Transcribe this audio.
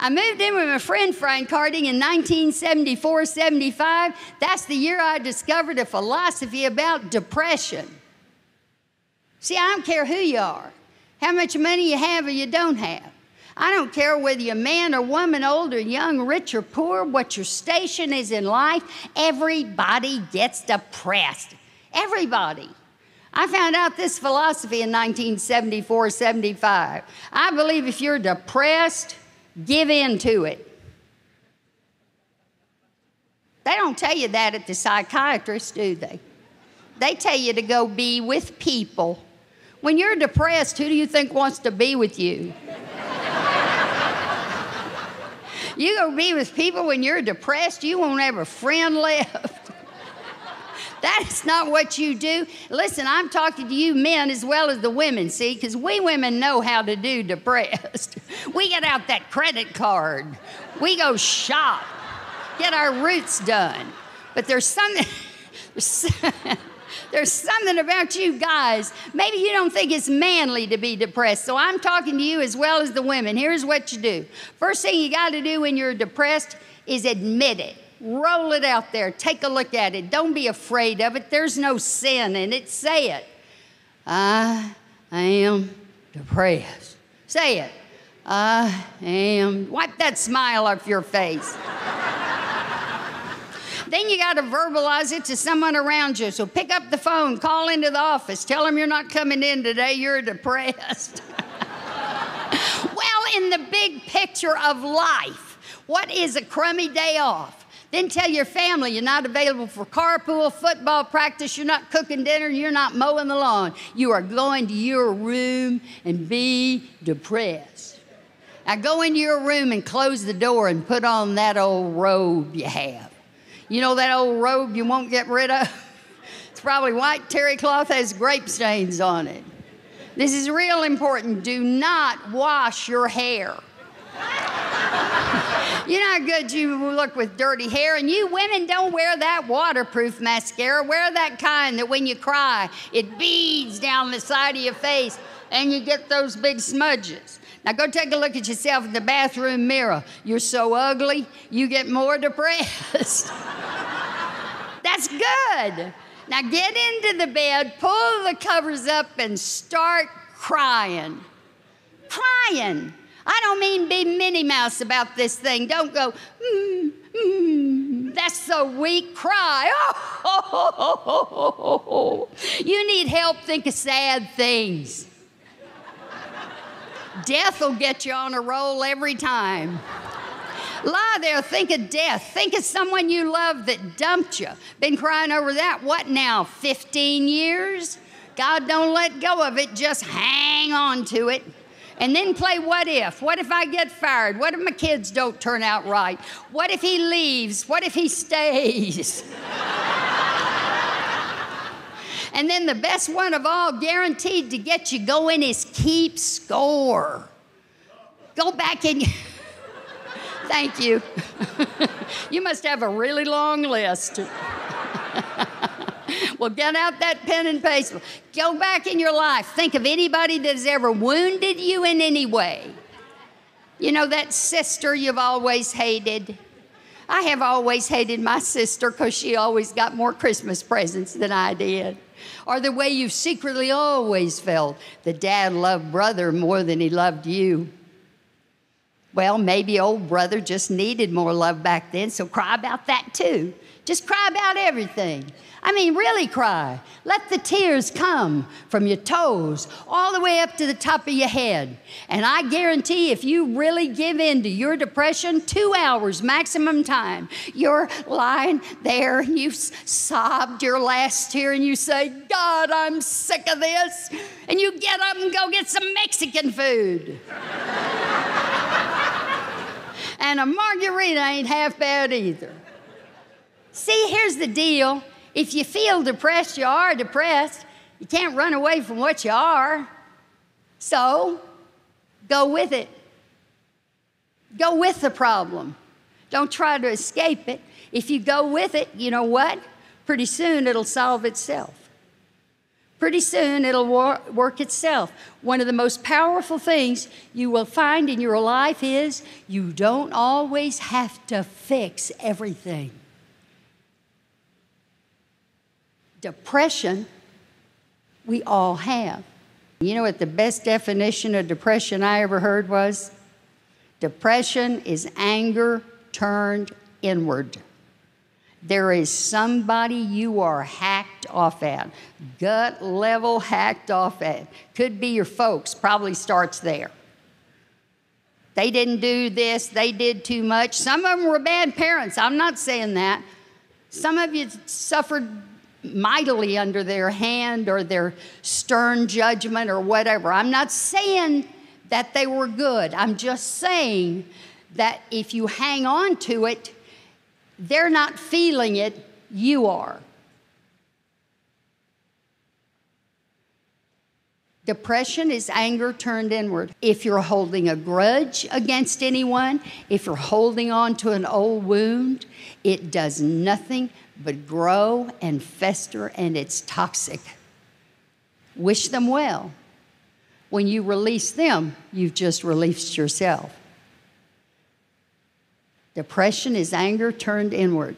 I moved in with my friend Frank Harding in 1974-75. That's the year I discovered a philosophy about depression. See, I don't care who you are, how much money you have or you don't have. I don't care whether you're a man or woman, old or young, rich or poor, what your station is in life. Everybody gets depressed. Everybody. I found out this philosophy in 1974-75. I believe if you're depressed, give in to it. They don't tell you that at the psychiatrist, do they? They tell you to go be with people. When you're depressed, who do you think wants to be with you? You go be with people when you're depressed, you won't have a friend left. That's not what you do. Listen, I'm talking to you men as well as the women, see, because we women know how to do depressed. We get out that credit card. We go shop, get our roots done. But there's something about you guys. Maybe you don't think it's manly to be depressed. So I'm talking to you as well as the women. Here's what you do. First thing you got to do when you're depressed is admit it. Roll it out there. Take a look at it. Don't be afraid of it. There's no sin in it. Say it. I am depressed. Say it. I am. Wipe that smile off your face. Then you got to verbalize it to someone around you. So pick up the phone, call into the office, tell them you're not coming in today, you're depressed. Well, in the big picture of life, what is a crummy day off? Then tell your family you're not available for carpool, football practice, you're not cooking dinner, you're not mowing the lawn. You are going to your room and be depressed. Now go into your room and close the door and put on that old robe you have. You know that old robe you won't get rid of? It's probably white terry cloth, has grape stains on it. This is real important. Do not wash your hair. You know how good you look with dirty hair, and you women don't wear that waterproof mascara. Wear that kind that when you cry, it beads down the side of your face and you get those big smudges. Now go take a look at yourself in the bathroom mirror. You're so ugly, you get more depressed. That's good. Now get into the bed, pull the covers up, and start crying. Crying. I don't mean be Minnie Mouse about this thing. Don't go, that's so weak. Cry. Oh. You need help. Think of sad things. Death will get you on a roll every time. Lie there, think of death. Think of someone you love that dumped you. Been crying over that, what now, 15 years? God don't let go of it, just hang on to it. And then play what if. What if I get fired? What if my kids don't turn out right? What if he leaves? What if he stays? And then the best one of all, guaranteed to get you going, is keep score. Go back and... Thank you. You must have a really long list. Well, get out that pen and paper. Go back in your life. Think of anybody that has ever wounded you in any way. You know that sister you've always hated? I have always hated my sister because she always got more Christmas presents than I did. Or the way you've secretly always felt that Dad loved brother more than he loved you. Well, maybe old brother just needed more love back then, so cry about that too. Just cry about everything. I mean, really cry. Let the tears come from your toes all the way up to the top of your head. And I guarantee if you really give in to your depression, 2 hours maximum time, you're lying there, you've sobbed your last tear, and you say, God, I'm sick of this. And you get up and go get some Mexican food. And a margarita ain't half bad either. See, here's the deal. If you feel depressed, you are depressed. You can't run away from what you are. So, go with it. Go with the problem. Don't try to escape it. If you go with it, you know what? Pretty soon it'll solve itself. Pretty soon it'll work itself. One of the most powerful things you will find in your life is you don't always have to fix everything. Depression, we all have. You know what the best definition of depression I ever heard was? Depression is anger turned inward. There is somebody you are hacked off at, gut level hacked off at. Could be your folks, probably starts there. They didn't do this, they did too much. Some of them were bad parents, I'm not saying that. Some of you suffered mightily under their hand or their stern judgment or whatever. I'm not saying that they were good. I'm just saying that if you hang on to it, they're not feeling it, you are. Depression is anger turned inward. If you're holding a grudge against anyone, if you're holding on to an old wound, it does nothing but grow and fester, and it's toxic. Wish them well. When you release them, you've just released yourself. Depression is anger turned inward.